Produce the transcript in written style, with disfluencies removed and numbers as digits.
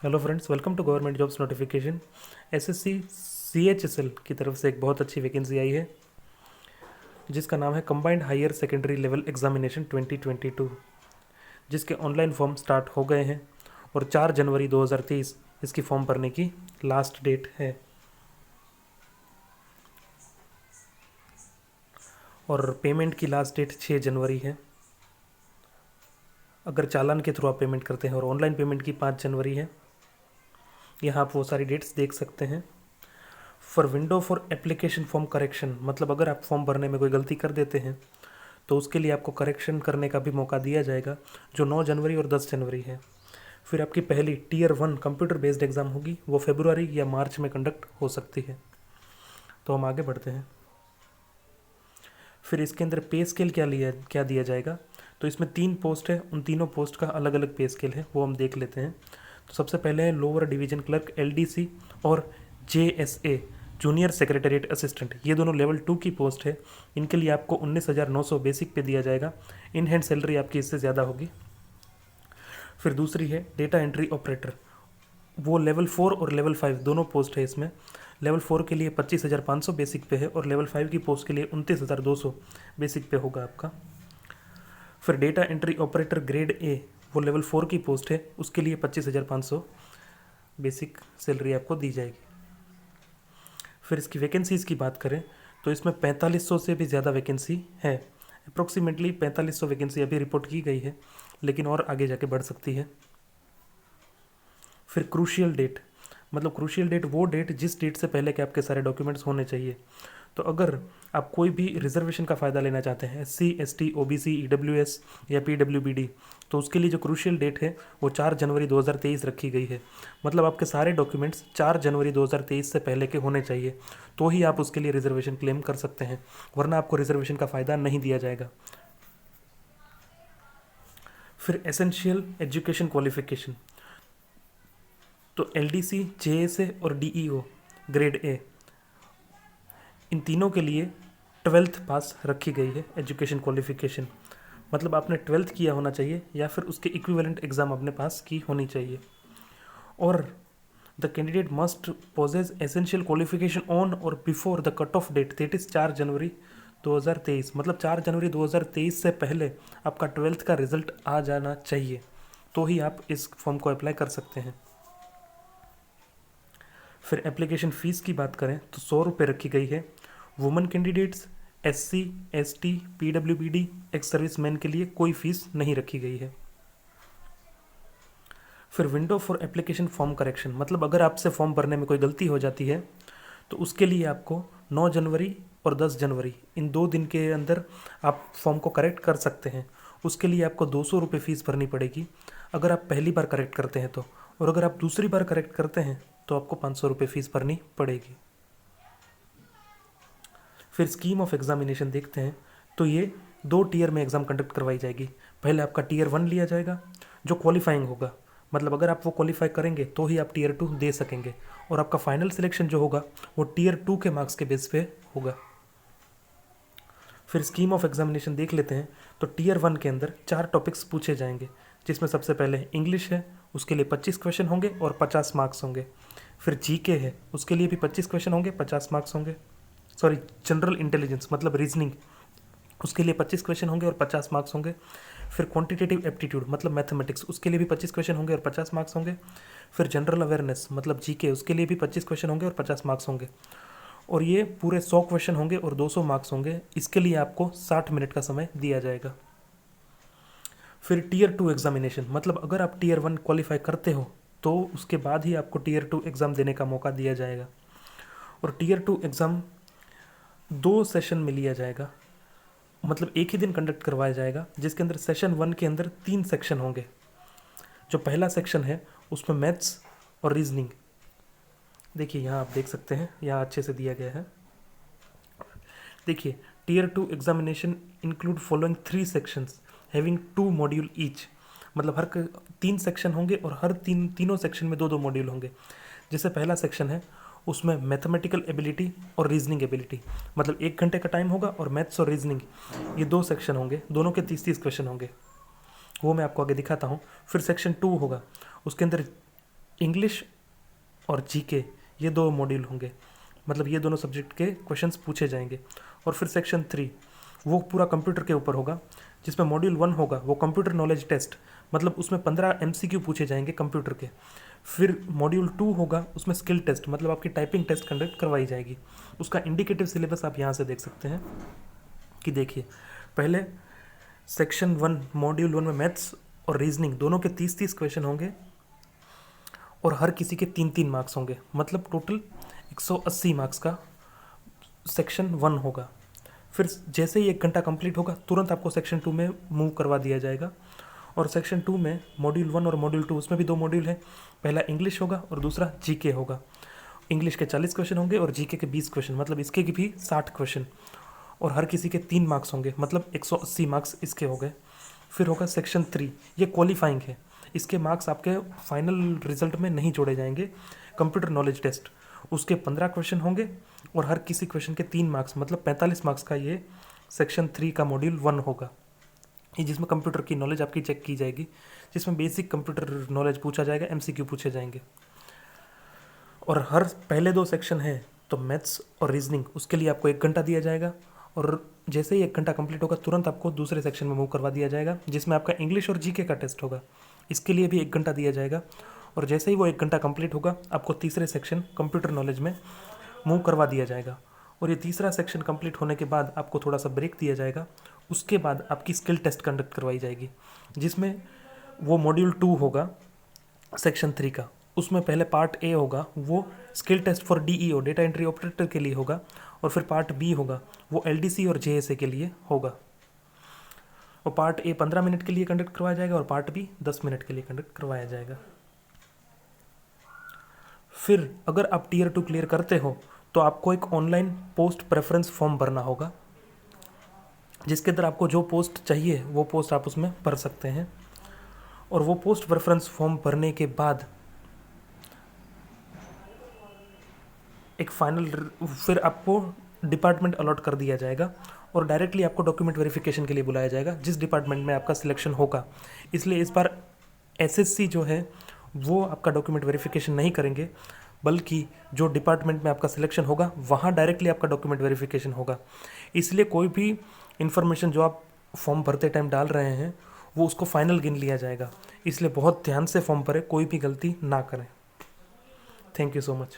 Hello friends, welcome to government jobs notification. SSC CHSL की तरफ से एक बहुत अच्छी वैकेंसी आई है जिसका नाम है combined higher secondary level examination 2022, जिसके ऑनलाइन फॉर्म स्टार्ट हो गए हैं और 4 जनवरी 2023 इसकी फॉर्म भरने की लास्ट डेट है। और पेमेंट की लास्ट डेट 6 जनवरी है अगर चालान के थ्रू आप पेमेंट करते हैं, और ऑनलाइन पेमेंट की 5 जनवरी है। यहाँ आप वो सारी डेट्स देख सकते हैं। For window for application form correction, मतलब अगर आप फॉर्म भरने में कोई गलती कर देते हैं तो उसके लिए आपको करेक्शन करने का भी मौका दिया जाएगा, जो 9 जनवरी और 10 जनवरी है। फिर आपकी पहली टीयर 1 कंप्यूटर बेस्ड एग्ज़ाम होगी, वो फरवरी या मार्च में कंडक्ट हो सकती है। तो हम आगे बढ़ते हैं। फिर इसके अंदर पे स्केल क्या दिया जाएगा, तो इसमें 3 पोस्ट है, उन तीनों पोस्ट का अलग अलग पे स्केल है, वो हम देख लेते हैं। तो सबसे पहले है लोअर डिवीजन क्लर्क एलडीसी और जेएसए जूनियर सेक्रेटरीट असिस्टेंट, ये दोनों लेवल 2 की पोस्ट है। इनके लिए आपको 19,900 बेसिक पे दिया जाएगा। इन हैंड सैलरी आपकी इससे ज़्यादा होगी। फिर दूसरी है डेटा एंट्री ऑपरेटर, वो लेवल 4 और लेवल 5 दोनों पोस्ट है इसमें। लेवल 4 के लिए 25,500 बेसिक पे है और लेवल 5 की पोस्ट के लिए 29,200 बेसिक पे होगा आपका। फिर data entry operator grade A, वो लेवल 4 की पोस्ट है, उसके लिए 25,500 बेसिक सैलरी आपको दी जाएगी। फिर इसकी वैकेंसीज़ की बात करें तो इसमें 4500 से भी ज़्यादा वैकेंसी है। अप्रोक्सीमेटली 4500 वैकेंसी अभी रिपोर्ट की गई है, लेकिन और आगे जाके बढ़ सकती है। फिर क्रूशियल डेट, मतलब क्रूशियल डेट वो डेट जिस डेट से पहले के आपके सारे डॉक्यूमेंट्स होने चाहिए। तो अगर आप कोई भी रिजर्वेशन का फ़ायदा लेना चाहते हैं, एससी एसटी ओबीसी ईडब्ल्यूएस या पीडब्ल्यूबीडी, तो उसके लिए जो क्रूशियल डेट है वो 4 जनवरी 2023 रखी गई है। मतलब आपके सारे डॉक्यूमेंट्स 4 जनवरी 2023 से पहले के होने चाहिए, तो ही आप उसके लिए रिजर्वेशन क्लेम कर सकते हैं, वरना आपको रिजर्वेशन का फ़ायदा नहीं दिया जाएगा। फिर एसेंशियल एजुकेशन क्वालिफिकेशन, तो एलडीसी जेएसए और डीईओ ग्रेड ए, इन तीनों के लिए 12th पास रखी गई है एजुकेशन क्वालिफिकेशन। मतलब आपने 12th किया होना चाहिए या फिर उसके इक्विवेलेंट एग्ज़ाम आपने पास की होनी चाहिए। और the candidate must possess essential qualification on or before the cut off date, that is 4 January 2023। मतलब 4 जनवरी 2023 से पहले आपका 12th का रिजल्ट आ जाना चाहिए, तो ही आप इस फॉर्म को अप्लाई कर सकते हैं। फिर एप्लीकेशन फ़ीस की बात करें तो 100 रुपये रखी गई है। Women candidates, SC ST PWBD ex service man के लिए कोई फ़ीस नहीं रखी गई है। फिर window for application form correction, मतलब अगर आपसे फॉर्म भरने में कोई गलती हो जाती है तो उसके लिए आपको 9 जनवरी और 10 जनवरी इन 2 दिन के अंदर आप फॉर्म को करेक्ट कर सकते हैं। उसके लिए आपको 200 रुपये फ़ीस भरनी पड़ेगी अगर आप पहली बार करेक्ट करते हैं तो, और अगर आप दूसरी बार करेक्ट करते हैं तो आपको 500 रुपये फ़ीस भरनी पड़ेगी। फिर स्कीम ऑफ एग्जामिनेशन देखते हैं, तो ये 2 टीयर में एग्ज़ाम कंडक्ट करवाई जाएगी। पहले आपका टीयर 1 लिया जाएगा जो क्वालिफाइंग होगा, मतलब अगर आप वो क्वालिफाई करेंगे तो ही आप टीयर 2 दे सकेंगे, और आपका फाइनल सिलेक्शन जो होगा वो टीयर 2 के मार्क्स के बेस पे होगा। फिर स्कीम ऑफ एग्जामिनेशन देख लेते हैं, तो टीयर 1 के अंदर 4 टॉपिक्स पूछे जाएंगे, जिसमें सबसे पहले इंग्लिश है, उसके लिए 25 क्वेश्चन होंगे और 50 मार्क्स होंगे। फिर जीके है, उसके लिए भी 25 क्वेश्चन होंगे, 50 मार्क्स होंगे। सॉरी, जनरल इंटेलिजेंस मतलब रीजनिंग, उसके लिए 25 क्वेश्चन होंगे और 50 मार्क्स होंगे। फिर क्वांटिटेटिव एप्टीट्यूड मतलब मैथमेटिक्स, उसके लिए भी 25 क्वेश्चन होंगे और 50 मार्क्स होंगे। फिर जनरल अवेयरनेस मतलब जीके, उसके लिए भी 25 क्वेश्चन होंगे और 50 मार्क्स होंगे। और ये पूरे 100 क्वेश्चन होंगे और 200 मार्क्स होंगे। इसके लिए आपको 60 मिनट का समय दिया जाएगा। फिर टीयर 2 एग्जामिनेशन, मतलब अगर आप टीयर 1 क्वालिफाई करते हो तो उसके बाद ही आपको टीयर 2 एग्ज़ाम देने का मौका दिया जाएगा। और टीयर 2 एग्ज़ाम 2 सेशन में लिया जाएगा, मतलब एक ही दिन कंडक्ट करवाया जाएगा, जिसके अंदर सेशन 1 के अंदर 3 सेक्शन होंगे। जो पहला सेक्शन है उसमें मैथ्स और रीजनिंग, देखिए यहाँ आप देख सकते हैं, यहाँ अच्छे से दिया गया है। देखिए, tier 2 examination include following 3 sections having 2 module each, मतलब हर 3 सेक्शन होंगे और हर तीनों सेक्शन में 2-2 मॉड्यूल होंगे। जैसे पहला सेक्शन है उसमें मैथमेटिकल एबिलिटी और रीजनिंग एबिलिटी, मतलब 1 घंटे का टाइम होगा, और मैथ्स और रीजनिंग ये 2 सेक्शन होंगे, दोनों के 30-30 क्वेश्चन होंगे, वो मैं आपको आगे दिखाता हूँ। फिर सेक्शन 2 होगा, उसके अंदर इंग्लिश और जीके ये दो मॉड्यूल होंगे, मतलब ये दोनों सब्जेक्ट के क्वेश्चंस पूछे जाएंगे। और फिर सेक्शन 3 वो पूरा कंप्यूटर के ऊपर होगा, जिसमें मॉड्यूल 1 होगा वो कंप्यूटर नॉलेज टेस्ट, मतलब उसमें 15 एमसीक्यू पूछे जाएंगे कंप्यूटर के। फिर मॉड्यूल 2 होगा, उसमें स्किल टेस्ट, मतलब आपकी टाइपिंग टेस्ट कंडक्ट करवाई जाएगी। उसका इंडिकेटिव सिलेबस आप यहाँ से देख सकते हैं कि देखिए, पहले सेक्शन 1 मॉड्यूल 1 में मैथ्स और रीजनिंग दोनों के 30-30 क्वेश्चन होंगे और हर किसी के 3-3 मार्क्स होंगे, मतलब टोटल 180 मार्क्स का सेक्शन 1 होगा। फिर जैसे ही 1 घंटा कंप्लीट होगा तुरंत आपको सेक्शन 2 में मूव करवा दिया जाएगा। और सेक्शन 2 में मॉड्यूल 1 और मॉड्यूल 2 उसमें भी 2 मॉड्यूल है, पहला इंग्लिश होगा और दूसरा जीके होगा। इंग्लिश के 40 क्वेश्चन होंगे और जीके के 20 क्वेश्चन, मतलब इसके की भी 60 क्वेश्चन और हर किसी के 3 मार्क्स होंगे, मतलब 180 मार्क्स इसके हो गए। फिर होगा सेक्शन 3, ये क्वालिफाइंग है, इसके मार्क्स आपके फाइनल रिजल्ट में नहीं जोड़े जाएंगे। कंप्यूटर नॉलेज टेस्ट, उसके 15 क्वेश्चन होंगे और हर किसी क्वेश्चन के 3 मार्क्स, मतलब 45 मार्क्स का ये सेक्शन 3 का मॉड्यूल 1 होगा, ये जिसमें कंप्यूटर की नॉलेज आपकी चेक की जाएगी, जिसमें बेसिक कंप्यूटर नॉलेज पूछा जाएगा, एमसीक्यू पूछे जाएंगे। और हर पहले 2 सेक्शन हैं तो मैथ्स और रीजनिंग, उसके लिए आपको 1 घंटा दिया जाएगा और जैसे ही 1 घंटा कंप्लीट होगा तुरंत आपको दूसरे सेक्शन में मूव करवा दिया जाएगा, जिसमें आपका इंग्लिश और जीके का टेस्ट होगा, इसके लिए भी 1 घंटा दिया जाएगा। और जैसे ही वो 1 घंटा कंप्लीट होगा आपको तीसरे सेक्शन कंप्यूटर नॉलेज में मूव करवा दिया जाएगा। और ये तीसरा सेक्शन कंप्लीट होने के बाद आपको थोड़ा सा ब्रेक दिया जाएगा, उसके बाद आपकी स्किल टेस्ट कंडक्ट करवाई जाएगी, जिसमें वो मॉड्यूल 2 होगा सेक्शन 3 का। उसमें पहले पार्ट ए होगा वो skill test for DEO data entry operator के लिए होगा, और फिर पार्ट बी होगा वो एलडीसी और जेएसए के लिए होगा। और पार्ट ए 15 मिनट के लिए कंडक्ट करवाया जाएगा और पार्ट बी 10 मिनट के लिए कंडक्ट करवाया जाएगा। फिर अगर आप टीयर 2 क्लियर करते हो तो आपको एक ऑनलाइन पोस्ट प्रेफरेंस फॉर्म भरना होगा, जिसके अंदर आपको जो पोस्ट चाहिए वो पोस्ट आप उसमें भर सकते हैं। और वो पोस्ट प्रेफरेंस फॉर्म भरने के बाद एक फाइनल फिर आपको डिपार्टमेंट अलॉट कर दिया जाएगा और डायरेक्टली आपको डॉक्यूमेंट वेरिफिकेशन के लिए बुलाया जाएगा जिस डिपार्टमेंट में आपका सिलेक्शन होगा। इसलिए इस बार एसएससी जो है वो आपका डॉक्यूमेंट वेरिफिकेशन नहीं करेंगे, बल्कि जो डिपार्टमेंट में आपका सिलेक्शन होगा वहाँ डायरेक्टली आपका डॉक्यूमेंट वेरिफिकेशन होगा। इसलिए कोई भी इन्फॉर्मेशन जो आप फॉर्म भरते टाइम डाल रहे हैं वो उसको फाइनल गिन लिया जाएगा, इसलिए बहुत ध्यान से फॉर्म भरें, कोई भी गलती ना करें। Thank you so much.